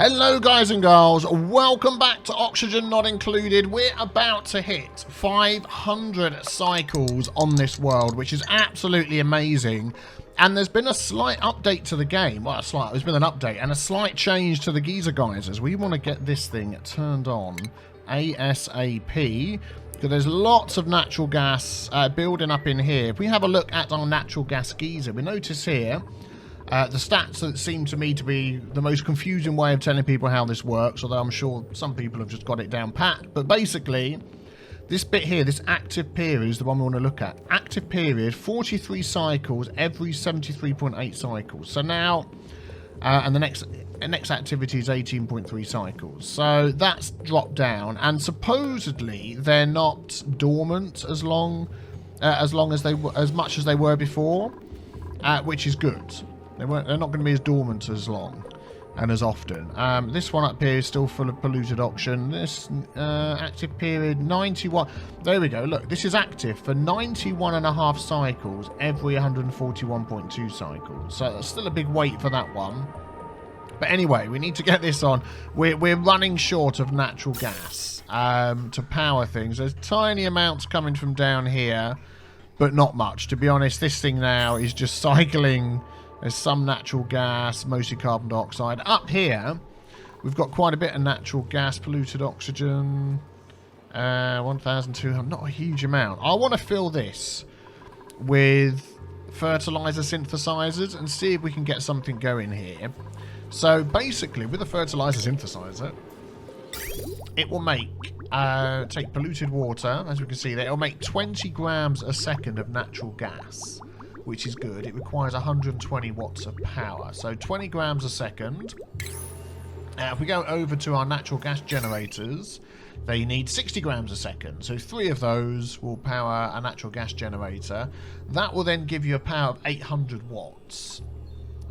Hello guys and girls, welcome back to Oxygen Not Included. We're about to hit 500 cycles on this world, which is absolutely amazing. And there's been a slight update to the game. Well, there's been an update and a slight change to the geyser geysers. We want to get this thing turned on ASAP. Because there's lots of natural gas building up in here. If we have a look at our natural gas geyser, we notice here the stats that seem to me to be the most confusing way of telling people how this works, although I'm sure some people have just got it down pat. But basically, this bit here, this active period is the one we want to look at. Active period, 43 cycles every 73.8 cycles. So now, and the next activity is 18.3 cycles. So that's dropped down, and supposedly they're not dormant as much as they were before, which is good. They're not going to be as dormant as long and as often. This one up here is still full of polluted oxygen. This active period 91. There we go. Look, this is active for 91.5 cycles every 141.2 cycles. So that's still a big wait for that one. But anyway, we need to get this on. We're running short of natural gas to power things. There's tiny amounts coming from down here, but not much. To be honest, this thing now is just cycling. There's some natural gas, mostly carbon dioxide. Up here, we've got quite a bit of natural gas, polluted oxygen, 1,200, not a huge amount. I want to fill this with fertilizer synthesizers and see if we can get something going here. So basically, with a fertilizer synthesizer, it will take polluted water, as we can see there, it will make 20 grams a second of natural gas, which is good. It requires 120 watts of power. So 20 grams a second. If we go over to our natural gas generators, they need 60 grams a second. So 3 of those will power a natural gas generator. That will then give you a power of 800 watts.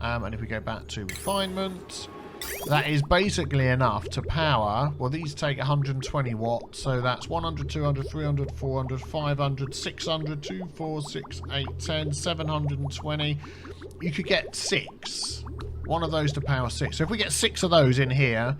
And if we go back to refinement, that is basically enough to power. Well, these take 120 watts, so that's 100, 200, 300, 400, 500, 600, 2, 4, 6, 8, 10, 720. You could get 6. One of those to power 6. So if we get 6 of those in here,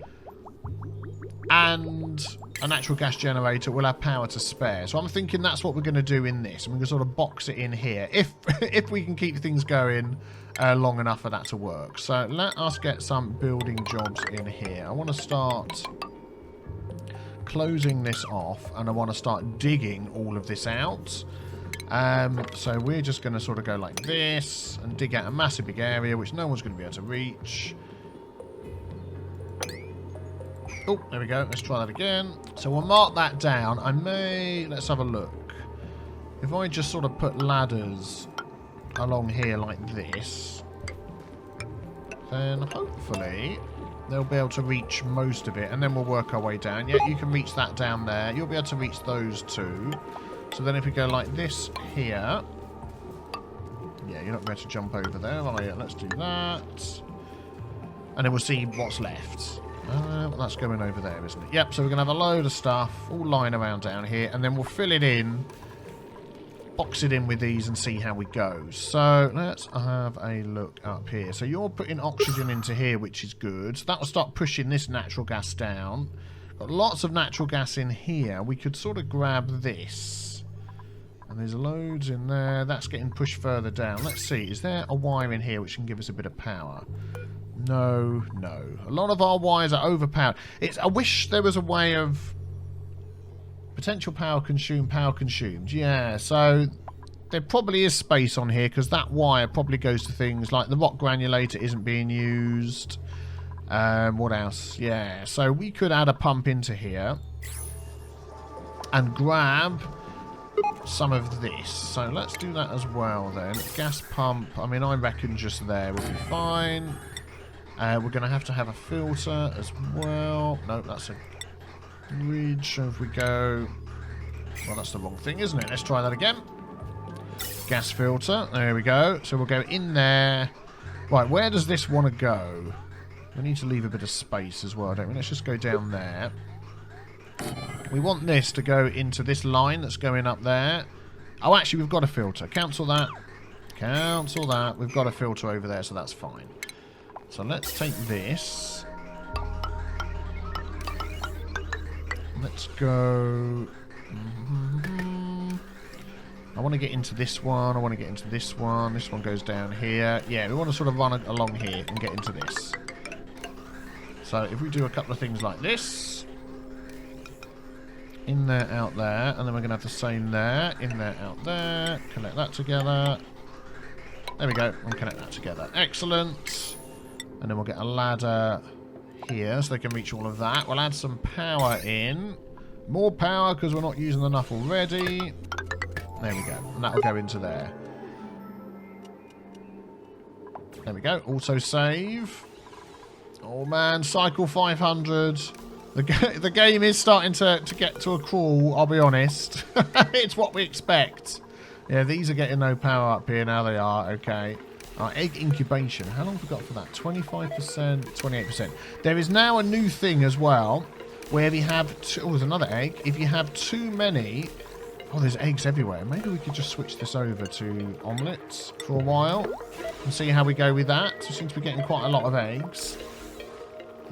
and a natural gas generator, we'll have power to spare. So I'm thinking that's what we're going to do in this. And we're going to sort of box it in here, if we can keep things going long enough for that to work. So let us get some building jobs in here. I want to start closing this off, and I want to start digging all of this out. So we're just going to sort of go like this and dig out a massive big area which no one's going to be able to reach. Oh, there we go. Let's try that again. So we'll mark that down. Let's have a look. If I just sort of put ladders along here like this, then hopefully they'll be able to reach most of it, and then we'll work our way down. Yeah, you can reach that down there. You'll be able to reach those two. So then if we go like this here, yeah, you're not going to jump over there, are you? Let's do that. And then we'll see what's left. That's going over there, isn't it? Yep, so we're going to have a load of stuff all lying around down here, and then we'll fill it in, box it in with these, and see how we go. So let's have a look up here. So you're putting oxygen into here, which is good. So that will start pushing this natural gas down. Got lots of natural gas in here. We could sort of grab this. And there's loads in there. That's getting pushed further down. Let's see. Is there a wire in here which can give us a bit of power? No, no. A lot of our wires are overpowered. I wish there was a way of potential power consumed. Yeah, so there probably is space on here, because that wire probably goes to things like the rock granulator isn't being used. What else? Yeah, so we could add a pump into here and grab some of this. So let's do that as well then. Gas pump, I mean, I reckon just there will be fine. We're going to have a filter as well. No, that's a bridge. So if we go... Well, that's the wrong thing, isn't it? Let's try that again. Gas filter. There we go. So we'll go in there. Right, where does this want to go? We need to leave a bit of space as well, don't we? Let's just go down there. We want this to go into this line that's going up there. Oh, actually, we've got a filter. Cancel that. Cancel that. We've got a filter over there, so that's fine. So let's take this. Let's go. I want to get into this one. I want to get into this one. This one goes down here. Yeah, we want to sort of run along here and get into this. So if we do a couple of things like this. In there, out there. And then we're going to have the same there. In there, out there. Connect that together. There we go. And connect that together. Excellent. And then we'll get a ladder here so they can reach all of that. We'll add some power in. More power because we're not using enough already. There we go. And that'll go into there. There we go. Also save. Oh man, cycle 500. The game is starting to get to a crawl, I'll be honest. It's what we expect. Yeah, these are getting no power up here. Now they are. Okay. Egg incubation. How long have we got for that? 25%, 28%. There is now a new thing as well, where if you have... Oh, there's another egg. If you have too many... Oh, there's eggs everywhere. Maybe we could just switch this over to omelettes for a while and see how we go with that. So we seem to be getting quite a lot of eggs.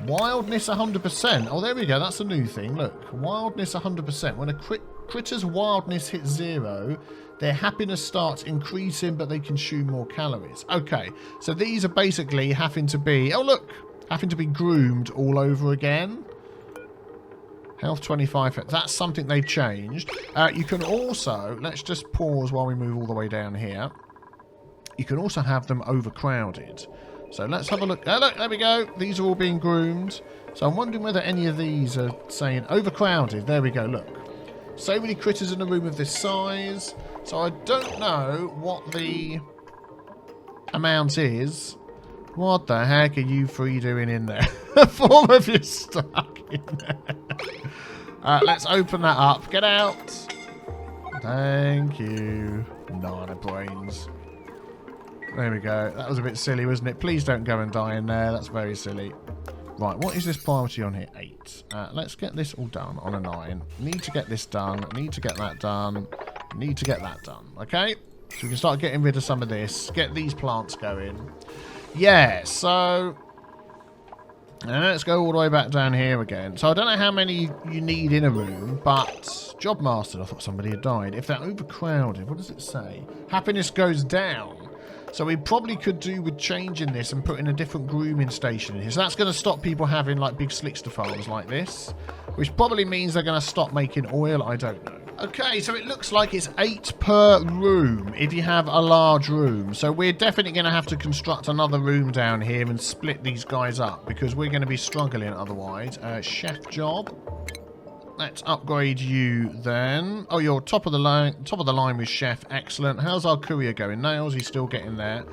Wildness 100%. Oh, there we go. That's a new thing. Look. Wildness 100%. When a critter's wildness hits 0... their happiness starts increasing, but they consume more calories. Okay, so these are basically having to be... Oh, look! Having to be groomed all over again. Health 25. That's something they've changed. You can also... Let's just pause while we move all the way down here. You can also have them overcrowded. So let's have a look. Oh, look, there we go. These are all being groomed. So I'm wondering whether any of these are saying overcrowded. There we go, look. So many critters in a room of this size... So I don't know what the amount is. What the heck are you three doing in there? 4 of you stuck in there. Let's open that up. Get out. Thank you. Nana brains. There we go. That was a bit silly, wasn't it? Please don't go and die in there. That's very silly. Right, what is this priority on here? 8. Let's get this all done on a 9. Need to get this done. Need to get that done. Need to get that done. Okay? So we can start getting rid of some of this. Get these plants going. Yeah, so... let's go all the way back down here again. So I don't know how many you need in a room, but... Job mastered. I thought somebody had died. If they're overcrowded, what does it say? Happiness goes down. So we probably could do with changing this and putting a different grooming station in here. So that's going to stop people having like big slickster farms like this. Which probably means they're going to stop making oil. I don't know. Okay, so it looks like it's 8 per room if you have a large room. So we're definitely going to have to construct another room down here and split these guys up because we're going to be struggling otherwise. Chef job. Let's upgrade you then. Oh, you're top of the line with chef. Excellent. How's our courier going? Nails, he's still getting there.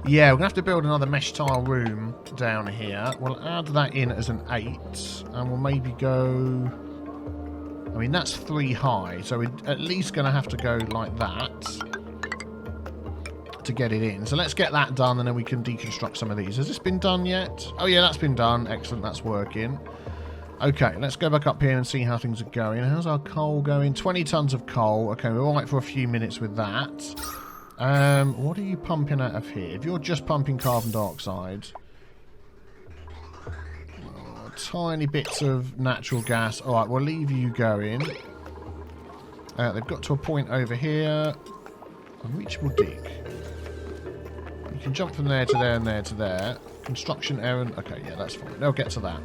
Yeah, we're going to have to build another mesh tile room down here. We'll add that in as an 8. And we'll maybe go... I mean, that's 3 high. So we're at least going to have to go like that to get it in. So let's get that done and then we can deconstruct some of these. Has this been done yet? Oh, yeah, that's been done. Excellent. That's working. Okay, let's go back up here and see how things are going. How's our coal going? 20 tons of coal. Okay, we're all right for a few minutes with that. What are you pumping out of here? If you're just pumping carbon dioxide... Oh, tiny bits of natural gas. All right, we'll leave you going. They've got to a point over here. Unreachable dig. You can jump from there to there and there to there. Construction errand. Okay, yeah, that's fine. They'll get to that.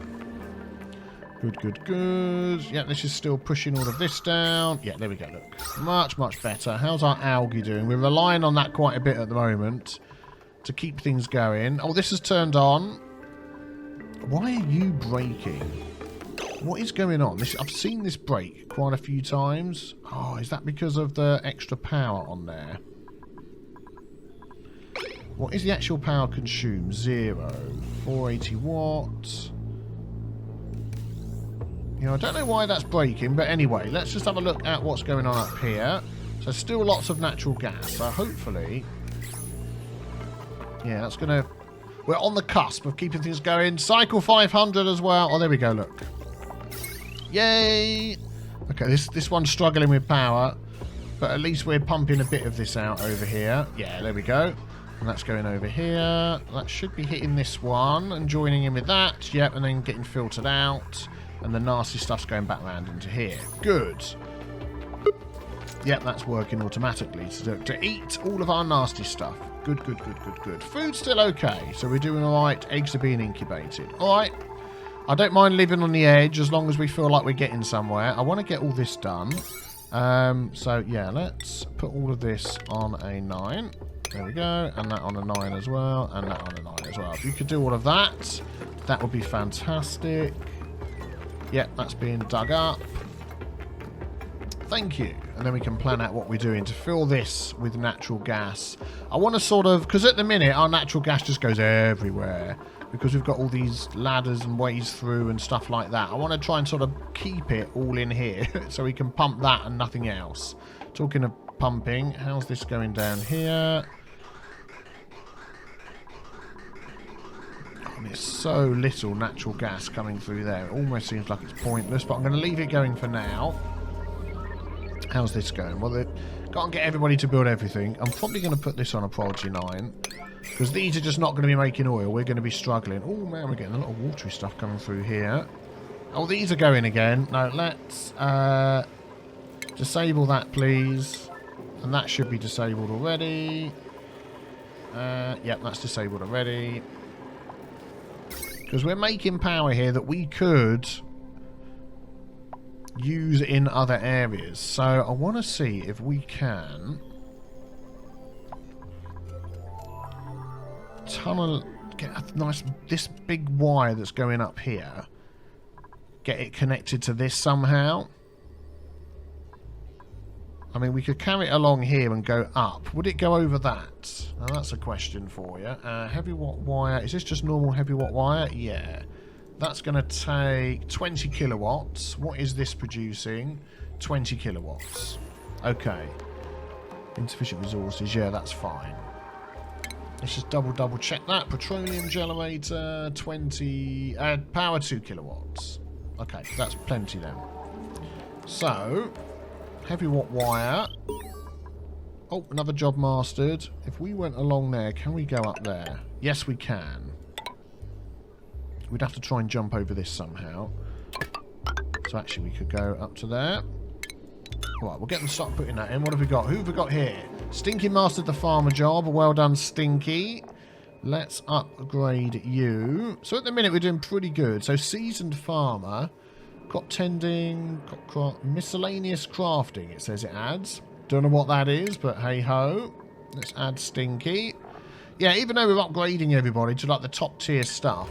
Good, good, good. Yeah, this is still pushing all of this down. Yeah, there we go, look. Much, much better. How's our algae doing? We're relying on that quite a bit at the moment to keep things going. Oh, this has turned on. Why are you braking? What is going on? I've seen this break quite a few times. Oh, is that because of the extra power on there? What is the actual power consumed? 0. 480 watts. You know, I don't know why that's breaking, but anyway, let's just have a look at what's going on up here. So still lots of natural gas, so hopefully... Yeah, that's going to... We're on the cusp of keeping things going. Cycle 500 as well. Oh, there we go, look. Yay! Okay, this one's struggling with power, but at least we're pumping a bit of this out over here. Yeah, there we go. And that's going over here. That should be hitting this one and joining in with that. Yep, and then getting filtered out. And the nasty stuff's going back round into here. Good. Yep, that's working automatically to eat all of our nasty stuff. Good, good, good, good, good. Food's still okay, so we're doing alright. Eggs are being incubated. Alright. I don't mind living on the edge as long as we feel like we're getting somewhere. I want to get all this done. So, yeah, let's put all of this on a 9. There we go. And that on a 9 as well. And that on a 9 as well. If you could do all of that, that would be fantastic. Yep, that's being dug up. Thank you. And then we can plan out what we're doing to fill this with natural gas. I want to sort of... Because at the minute, our natural gas just goes everywhere. Because we've got all these ladders and ways through and stuff like that. I want to try and sort of keep it all in here. So we can pump that and nothing else. Talking of pumping, how's this going down here? Oh, there's so little natural gas coming through there. It almost seems like it's pointless. But I'm going to leave it going for now. How's this going? Well, they can't get everybody to build everything. I'm probably going to put this on a priority 9. Because these are just not going to be making oil. We're going to be struggling. Oh, man, we're getting a lot of watery stuff coming through here. Oh, these are going again. No, let's disable that, please. And that should be disabled already. Yep, that's disabled already. Because we're making power here that we could use in other areas. So I want to see if we can... tunnel, get a nice, this big wire that's going up here, get it connected to this somehow. I mean, we could carry it along here and go up. Would it go over that? Now that's a question for you. Heavy watt wire, is this just normal heavy watt wire? Yeah. That's going to take 20 kilowatts. What is this producing? 20 kilowatts. Okay. Insufficient resources, yeah, that's fine. Let's just double check that. Petroleum generator, 20... power 2 kilowatts. Okay, that's plenty then. So, heavy watt wire. Oh, another job mastered. If we went along there, can we go up there? Yes, we can. We'd have to try and jump over this somehow. So actually, we could go up to there. Right, we'll get them start putting that in. What have we got? Who have we got here? Stinky mastered the farmer job. Well done, Stinky. Let's upgrade you. So at the minute, we're doing pretty good. So seasoned farmer. Got tending. Got miscellaneous crafting, it says it adds. Don't know what that is, but hey-ho. Let's add Stinky. Yeah, even though we're upgrading everybody to like the top tier stuff.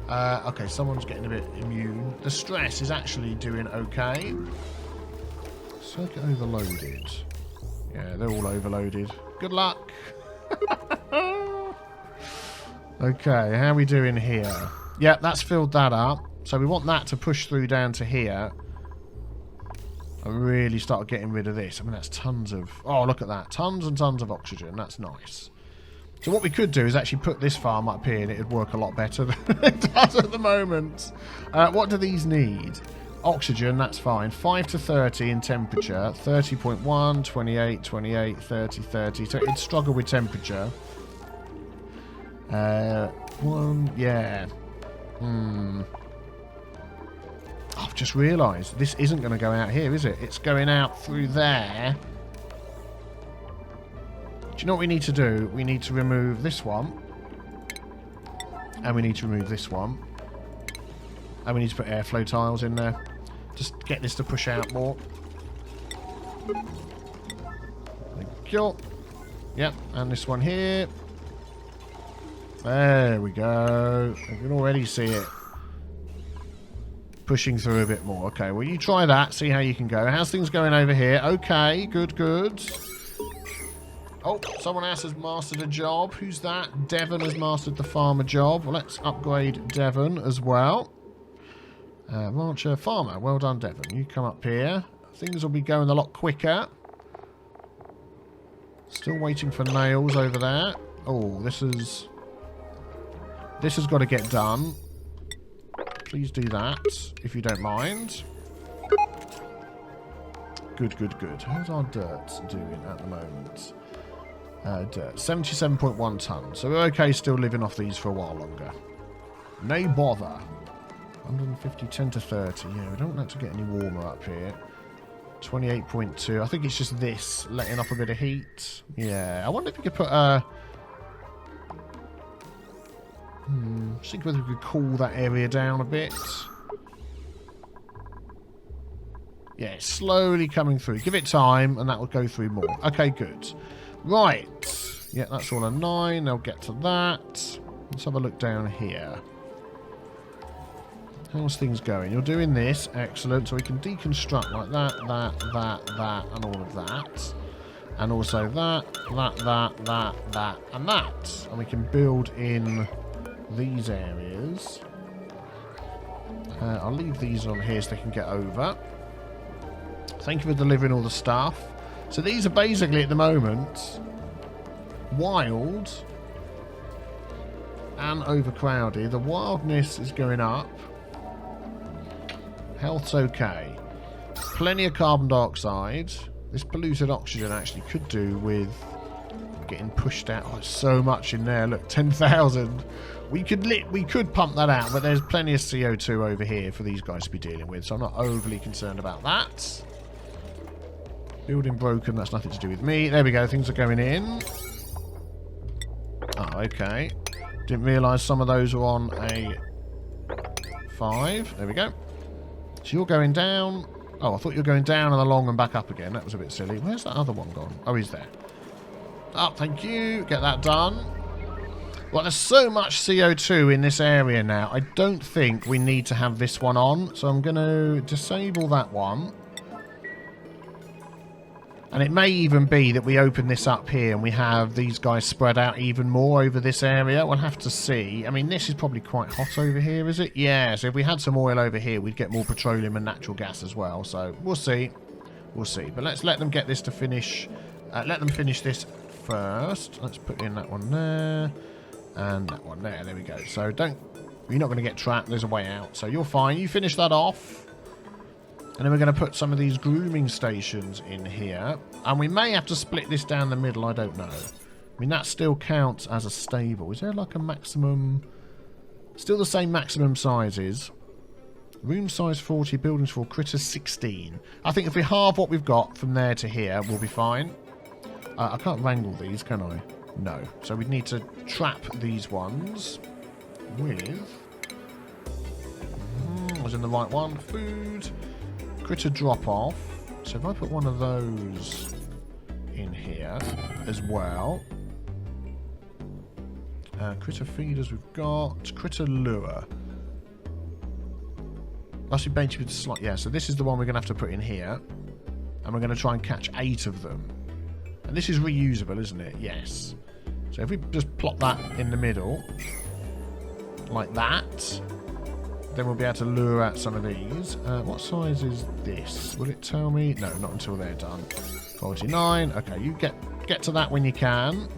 Okay, someone's getting a bit immune. The stress is actually doing okay. Circuit overloaded. Yeah, they're all overloaded. Good luck. Okay, how are we doing here? Yeah, that's filled that up. So we want that to push through down to here. I really start getting rid of this. I mean, that's tons of... Oh, look at that. Tons and tons of oxygen. That's nice. So what we could do is actually put this farm up here and it would work a lot better than it does at the moment. What do these need? Oxygen, that's fine. 5 to 30 in temperature. 30.1, 28, 28, 30, 30. So it'd struggle with temperature. 1, yeah. I've just realised this isn't going to go out here, is it? It's going out through there. Do you know what we need to do? We need to remove this one. And we need to remove this one. And we need to put airflow tiles in there. Just get this to push out more. Thank you. Yep, and this one here. There we go. I can already see it pushing through a bit more. Okay, well, you try that. See how you can go. How's things going over here? Okay, good, good. Oh, someone else has mastered a job. Who's that? Devon has mastered the farmer job. Well, let's upgrade Devon as well. Rancher, farmer. Well done, Devon. You come up here. Things will be going a lot quicker. Still waiting for nails over there. Oh, this has got to get done. Please do that, if you don't mind. Good, good, good. How's our dirt doing at the moment? Dirt, 77.1 tons. So we're okay still living off these for a while longer. No bother. 150, 10 to 30. Yeah, we don't want that to get any warmer up here. 28.2. I think it's just this letting off a bit of heat. Yeah, I wonder if we could put a... think whether we could cool that area down a bit. Yeah, it's slowly coming through. Give it time and that will go through more. Okay, good. Right. Yeah, that's all a 9. They'll get to that. Let's have a look down here. How's things going? You're doing this. Excellent. So we can deconstruct like that, that, and all of that. And also that, and that. And we can build in these areas. I'll leave these on here so they can get over. Thank you for delivering all the stuff. So these are basically, at the moment, wild and overcrowded. The wildness is going up. Health's okay. Plenty of carbon dioxide. This polluted oxygen actually could do with getting pushed out. Oh, there's so much in there. Look, 10,000. We could pump that out, but there's plenty of CO2 over here for these guys to be dealing with, so I'm not overly concerned about that. Building broken, that's nothing to do with me. There we go, things are going in. Oh, okay. Didn't realise some of those were on a 5. There we go. So you're going down. Oh, I thought you were going down and along and back up again. That was a bit silly. Where's that other one gone? Oh, he's there. Oh, thank you. Get that done. Well, there's so much CO2 in this area now. I don't think we need to have this one on. So I'm going to disable that one. And it may even be that we open this up here and we have these guys spread out even more over this area. We'll have to see. I mean, this is probably quite hot over here, is it? Yeah, so if we had some oil over here, we'd get more petroleum and natural gas as well. So we'll see. We'll see. But let's let them get this to finish. Let them finish this first. Let's put in that one there. And that one there. There we go. So you're not going to get trapped. There's a way out. So you're fine. You finish that off. And then we're going to put some of these grooming stations in here. And we may have to split this down the middle. I don't know. I mean, that still counts as a stable. Is there like a maximum... Still the same maximum sizes. Room size 40, buildings for critters 16. I think if we halve what we've got from there to here, we'll be fine. I can't wrangle these, can I? No. So we'd need to trap these ones with... was in the right one. Food... Critter drop off. So if I put one of those in here as well. Critter feeders we've got. Critter lure. Must be bench with slot. Yeah, so this is the one we're going to have to put in here. And we're going to try and catch 8 of them. And this is reusable, isn't it? Yes. So if we just plop that in the middle. Like that. Then we'll be able to lure out some of these. What size is this? Will it tell me? No, not until they're done. 49. Okay, you get to that when you can.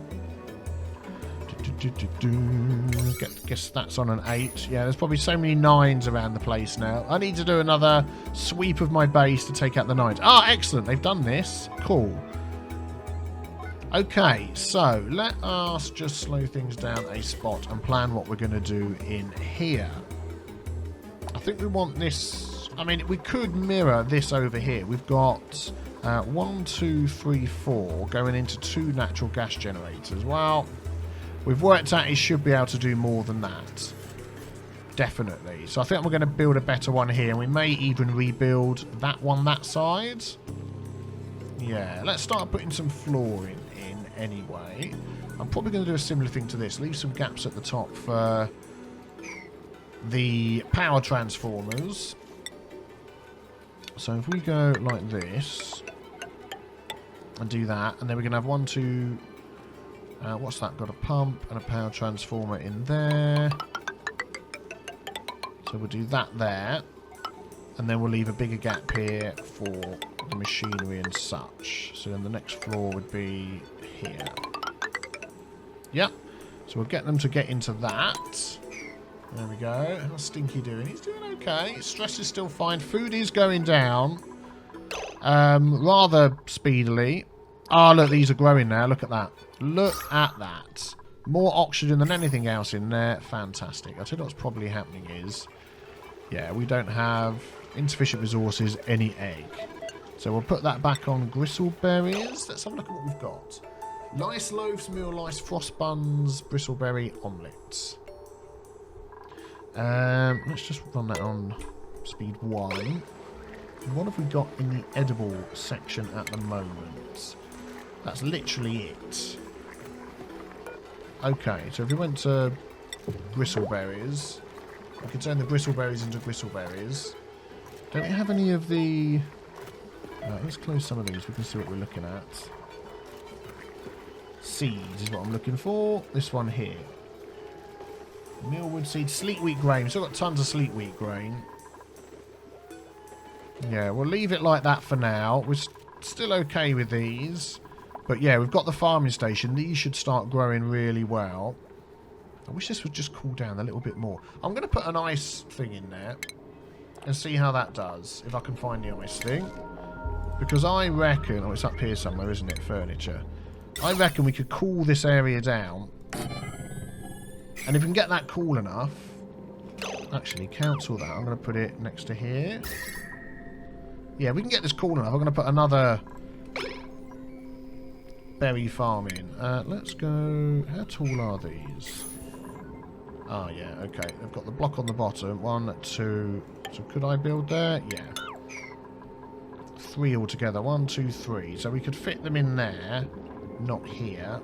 Guess that's on an 8. Yeah, there's probably so many 9s around the place now. I need to do another sweep of my base to take out the 9s. Ah, excellent. They've done this. Cool. Okay, so let us just slow things down a spot and plan what we're going to do in here. I think we want this... I mean, we could mirror this over here. We've got 1, 2, 3, 4 going into 2 natural gas generators. Well, we've worked out it should be able to do more than that. Definitely. So I think we're going to build a better one here. And we may even rebuild that one that side. Yeah, let's start putting some flooring in anyway. I'm probably going to do a similar thing to this. Leave some gaps at the top for... the power transformers. So if we go like this and do that, and then we're going to have 1, 2 what's that? Got a pump and a power transformer in there. So we'll do that there, and then we'll leave a bigger gap here for the machinery and such. So then the next floor would be here. Yep. So we'll get them to get into that. There we go. How's Stinky doing? He's doing okay. Stress is still fine. Food is going down. Rather speedily. Ah, look, these are growing now. Look at that. Look at that. More oxygen than anything else in there. Fantastic. I tell you what's probably happening is Yeah, we don't have insufficient resources, any egg. So we'll put that back on gristleberries. Let's have a look at what we've got. Lice loaves, meal lice, frost buns, bristleberry omelets. Let's just run that on speed 1. What have we got in the edible section at the moment? That's literally it. Okay, so if we went to bristleberries, we could turn the bristleberries into gristleberries. Don't we have any of the... let's close some of these. We can see what we're looking at. Seeds is what I'm looking for. This one here. Mealwood seed, sleet wheat grain. We've still got tons of sleet wheat grain. Yeah, we'll leave it like that for now. We're still okay with these. But yeah, we've got the farming station. These should start growing really well. I wish this would just cool down a little bit more. I'm going to put an ice thing in there and see how that does, if I can find the ice thing. Because I reckon... Oh, it's up here somewhere, isn't it? Furniture. I reckon we could cool this area down. And if we can get that cool enough... Actually, cancel that. I'm going to put it next to here. Yeah, we can get this cool enough. I'm going to put another berry farm in. Let's go... How tall are these? Oh, yeah, okay. I've got the block on the bottom. 1, 2... So could I build there? Yeah. 3 altogether. 1, 2, 3. So we could fit them in there. Not here.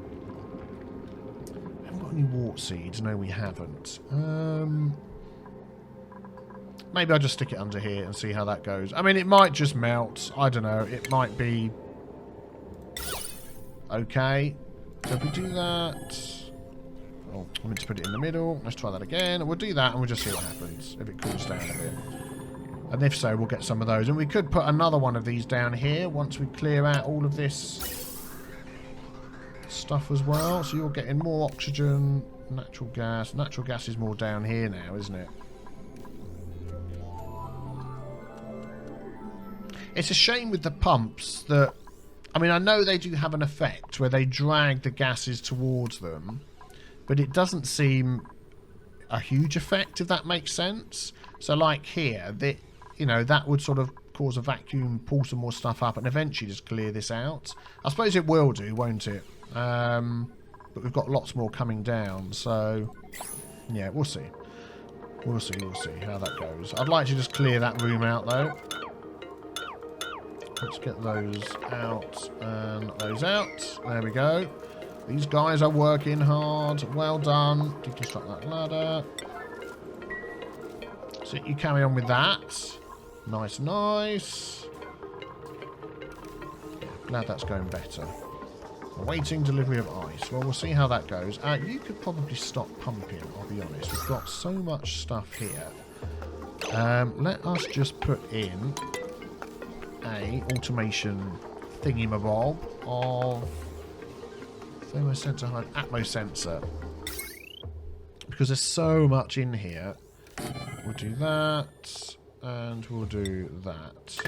Haven't got any wart seeds. No, we haven't. Maybe I'll just stick it under here and see how that goes. I mean, it might just melt. I don't know. It might be... Okay. So if we do that... Oh, I meant to put it in the middle. Let's try that again. We'll do that and we'll just see what happens. If it cools down a bit. And if so, we'll get some of those. And we could put another one of these down here once we clear out all of this stuff as well. So you're getting more oxygen, natural gas. Natural gas is more down here now, isn't it? It's a shame with the pumps that... I mean, I know they do have an effect where they drag the gases towards them. But it doesn't seem a huge effect, if that makes sense. So like here, you know, that would sort of cause a vacuum, pull some more stuff up, and eventually just clear this out. I suppose it will do, won't it? But we've got lots more coming down, so yeah, we'll see. We'll see how that goes. I'd like to just clear that room out, though. Let's get those out and those out. There we go. These guys are working hard. Well done. Deconstruct that ladder. So you carry on with that. Nice, nice. Yeah, glad that's going better. Awaiting delivery of ice. Well, we'll see how that goes. You could probably stop pumping, I'll be honest. We've got so much stuff here. Let us just put in a automation thingy-mabob of... Thermosensor, Atmos sensor. Because there's so much in here. We'll do that. And we'll do that.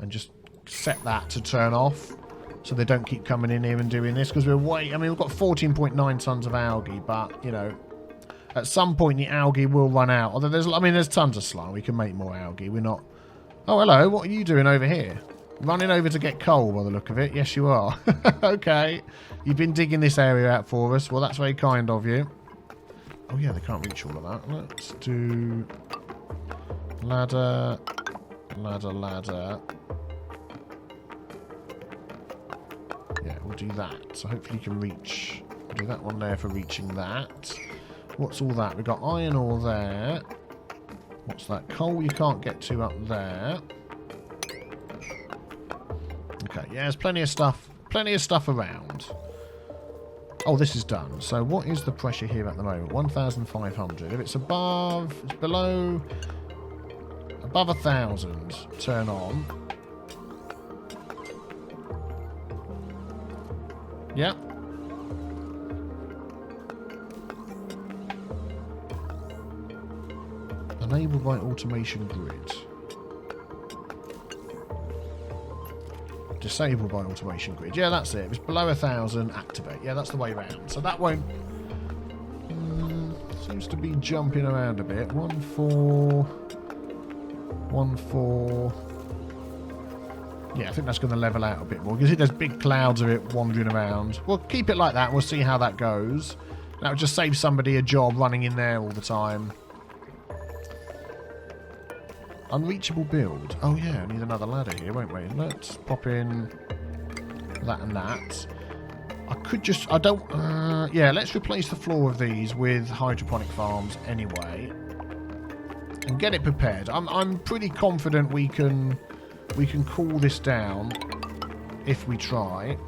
And just set that to turn off. So they don't keep coming in here and doing this. Because we're way... I mean, we've got 14.9 tons of algae. But, you know... At some point, the algae will run out. Although there's... I mean, there's tons of slime. We can make more algae. We're not... Oh, hello. What are you doing over here? Running over to get coal by the look of it. Yes, you are. Okay. You've been digging this area out for us. Well, that's very kind of you. Oh, yeah, they can't reach all of that. Let's do... Ladder. Ladder, ladder. Yeah, we'll do that. So hopefully you can reach... We'll do that one there for reaching that. What's all that? We've got iron ore there. What's that? Coal you can't get to up there. Okay, yeah, there's plenty of stuff around. Oh, this is done. So what is the pressure here at the moment? 1,500. If it's above, it's below, above 1,000, turn on. Yep. Enabled by automation grid. Disabled by automation grid. Yeah, that's it. If it's below 1,000, activate. Yeah, that's the way round. So that won't... seems to be jumping around a bit. 1, 4... 1, 4. Yeah, I think that's going to level out a bit more. You can see there's big clouds of it wandering around. We'll keep it like that. We'll see how that goes. That would just save somebody a job running in there all the time. Unreachable build. Oh yeah, I need another ladder here, won't we? Let's pop in that and that. I could just... I don't... yeah, let's replace the floor of these with hydroponic farms anyway. And get it prepared. I'm pretty confident we can cool this down if we try.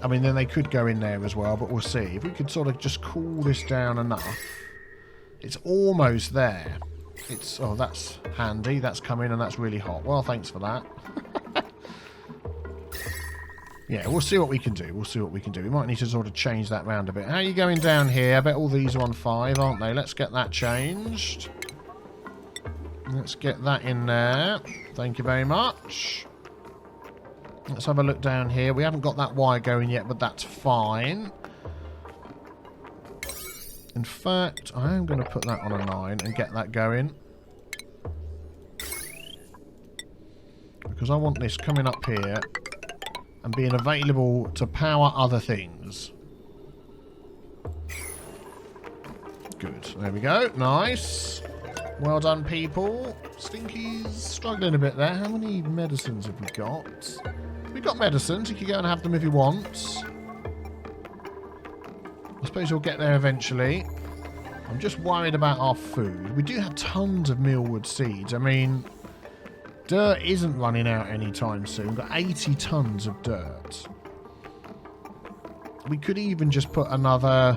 I mean, then they could go in there as well, but we'll see. If we could sort of just cool this down enough. It's almost there. It's... Oh, that's handy. That's come in and that's really hot. Well, thanks for that. Yeah, we'll see what we can do. We'll see what we can do. We might need to sort of change that round a bit. How are you going down here? I bet all these are on 5, aren't they? Let's get that changed. Let's get that in there. Thank you very much. Let's have a look down here. We haven't got that wire going yet, but that's fine. In fact, I am going to put that on a 9 and get that going. Because I want this coming up here and being available to power other things. Good. There we go. Nice. Well done, people. Stinky's struggling a bit there. How many medicines have we got? We've got medicines. You can go and have them if you want. I suppose you'll get there eventually. I'm just worried about our food. We do have tons of mealwood seeds. I mean... Dirt isn't running out anytime soon. We've got 80 tons of dirt. We could even just put another...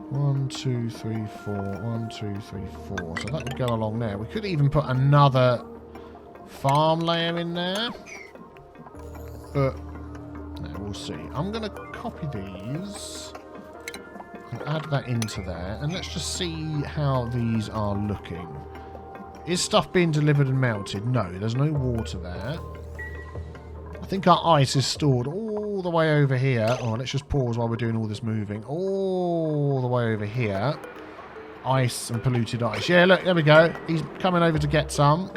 1, 2, 3, 4. 1, 2, 3, 4. So that would go along there. We could even put another farm layer in there. But... no, we'll see. I'm going to copy these. And add that into there. And let's just see how these are looking. Is stuff being delivered and melted? No, there's no water there. I think our ice is stored all the way over here. Oh, let's just pause while we're doing all this moving. All the way over here. Ice and polluted ice. Yeah, look, there we go. He's coming over to get some.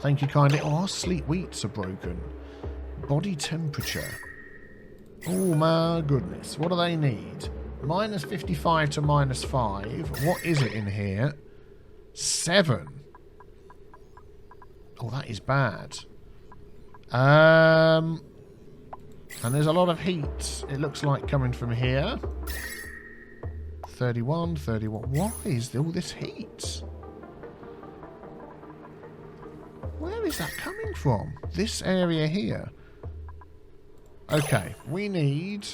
Thank you kindly. Oh, our sleep wheats are broken. Body temperature. Oh, my goodness. What do they need? Minus 55 to minus 5. What is it in here? 7. Oh, that is bad. And there's a lot of heat, it looks like, coming from here. 31, 31. Why is all this heat? Where is that coming from? This area here. Okay, we need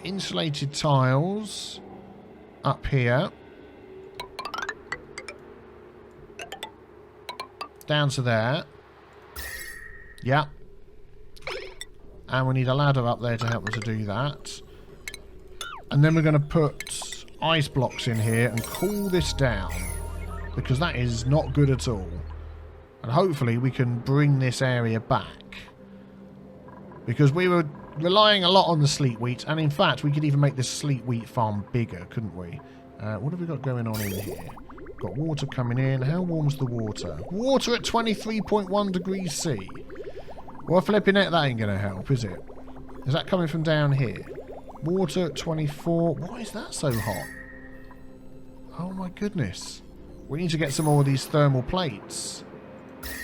insulated tiles up here. Down to there. Yeah. And we need a ladder up there to help us to do that. And then we're going to put ice blocks in here and cool this down. Because that is not good at all. And hopefully we can bring this area back. Because we were relying a lot on the sleet wheat. And in fact, we could even make this sleet wheat farm bigger, couldn't we? What have we got going on in here? Got water coming in. How warm's the water? Water at 23.1 degrees C. Well, flipping it, that ain't going to help, is it? Is that coming from down here? Water at 24. Why is that so hot? Oh my goodness. We need to get some more of these thermal plates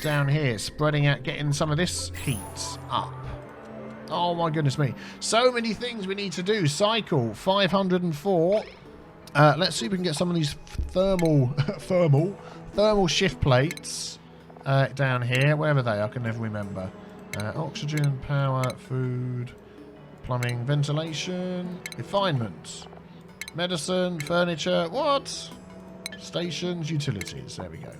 down here, spreading out, getting some of this heat up. Oh my goodness me. So many things we need to do. Cycle, 504. Let's see if we can get some of these thermal shift plates down here. Wherever they are, I can never remember. Oxygen, power, food, plumbing, ventilation, refinement, medicine, furniture, what? Stations, utilities. There we go.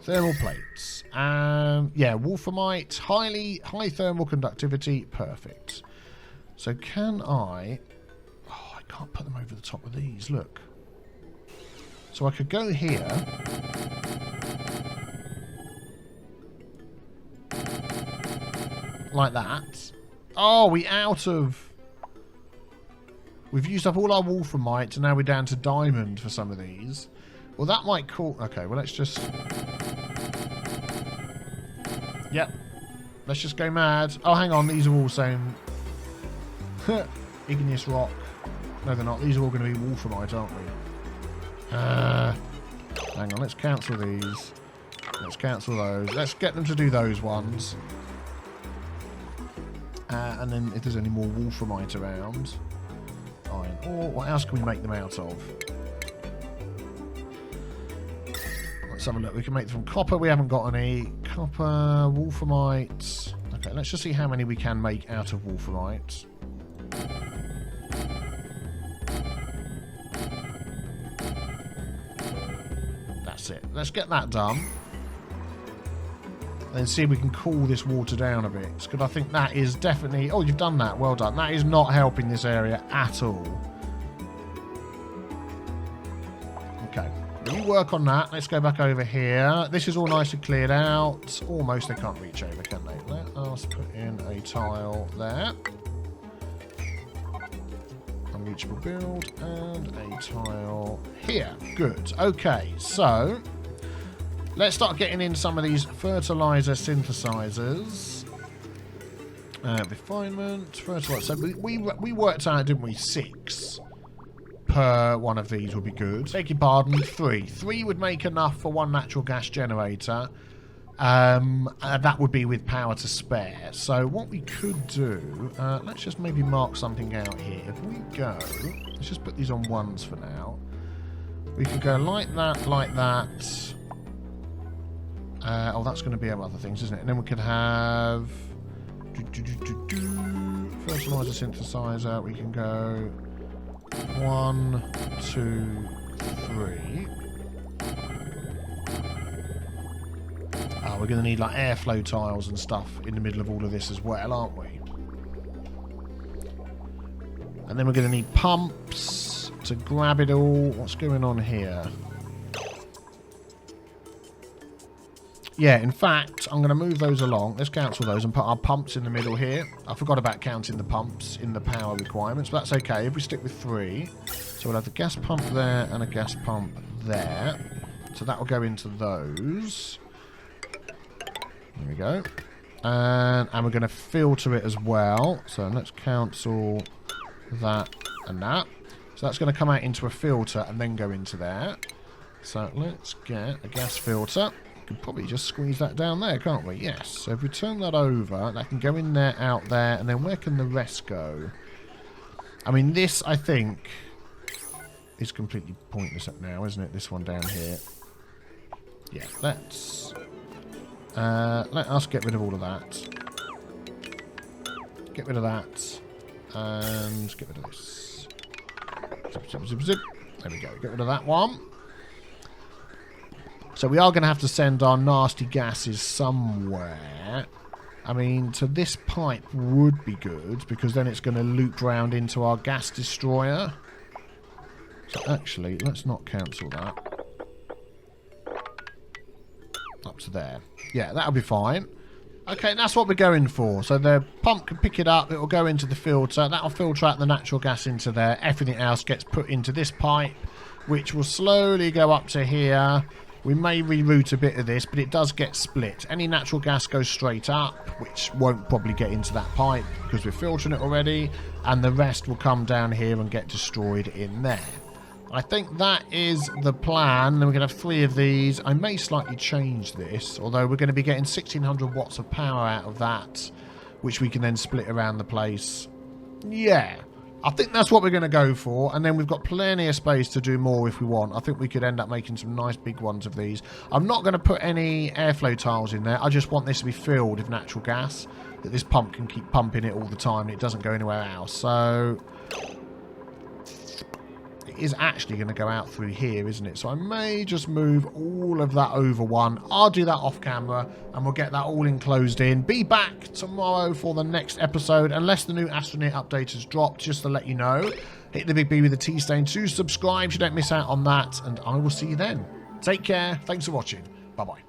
Thermal plates. Yeah, wolframite, high thermal conductivity, perfect. So can I... Oh, I can't put them over the top of these, look. So I could go here. Like that. Oh, we out of... We've used up all our wolframite, and now we're down to diamond for some of these. Well, that might call... Okay, well, let's just... Yep. Let's just go mad. Oh, hang on. These are all same... Igneous rock. No, they're not. These are all going to be wolframite, aren't we? Hang on. Let's cancel these. Let's cancel those. Let's get them to do those ones. And then if there's any more wolframite around... Iron ore. What else can we make them out of? Let's have a look. We can make them from copper. We haven't got any. Copper, wolframite. Okay, let's just see how many we can make out of wolframite. That's it. Let's get that done. And then see if we can cool this water down a bit. Because I think that is definitely... Oh, you've done that. Well done. That is not helping this area at all. Okay. You work on that. Let's go back over here. This is all nicely cleared out. Almost they can't reach over, can they? Let us put in a tile there. Unreachable build. And a tile here. Good. Okay, so... Let's start getting in some of these fertilizer synthesizers. Refinement, fertilizer. So we worked out, didn't we? 6 per one of these would be good. Beg your pardon, 3. 3 would make enough for one natural gas generator. That would be with power to spare. So what we could do, let's just maybe mark something out here. If we go, let's just put these on 1s for now. We could go like that, like that. Oh, that's going to be other things, isn't it? And then we could have fertilizer synthesizer. We can go 1, 2, 3. Oh, we're going to need like airflow tiles and stuff in the middle of all of this as well, aren't we? And then we're going to need pumps to grab it all. What's going on here? Yeah, in fact, I'm going to move those along. Let's cancel those and put our pumps in the middle here. I forgot about counting the pumps in the power requirements, but that's okay if we stick with 3. So we'll have the gas pump there and a gas pump there. So that will go into those. There we go. And we're going to filter it as well. So let's cancel that and that. So that's going to come out into a filter and then go into there. So let's get a gas filter. Can probably just squeeze that down there, can't we? Yes. So if we turn that over, that can go in there, out there, and then where can the rest go? I mean, this, I think, is completely pointless up now, isn't it? This one down here. Yeah, let's... let us get rid of all of that. Get rid of that. And get rid of this. Zip, zip, zip, zip. There we go. Get rid of that one. So we are going to have to send our nasty gases somewhere. I mean, to this pipe would be good, because then it's going to loop round into our gas destroyer. So actually, let's not cancel that. Up to there. Yeah, that'll be fine. Okay, that's what we're going for. So the pump can pick it up, it will go into the filter, that'll filter out the natural gas into there. Everything else gets put into this pipe, which will slowly go up to here. We may reroute a bit of this, but it does get split. Any natural gas goes straight up, which won't probably get into that pipe because we're filtering it already, and the rest will come down here and get destroyed in there. I think that is the plan. Then we're going to have 3 of these. I may slightly change this, although we're going to be getting 1600 watts of power out of that, which we can then split around the place. Yeah. I think that's what we're going to go for, and then we've got plenty of space to do more if we want. I think we could end up making some nice big ones of these. I'm not going to put any airflow tiles in there. I just want this to be filled with natural gas, that this pump can keep pumping it all the time and it doesn't go anywhere else. So it is actually going to go out through here, isn't it? So I may just move all of that over one. I'll do that off camera and we'll get that all enclosed in. Be back tomorrow for the next episode, unless the new Astroneer update has dropped, just to let you know. Hit the big B with the T stain to subscribe so you don't miss out on that, and I will see you then. Take care. Thanks for watching. Bye-bye.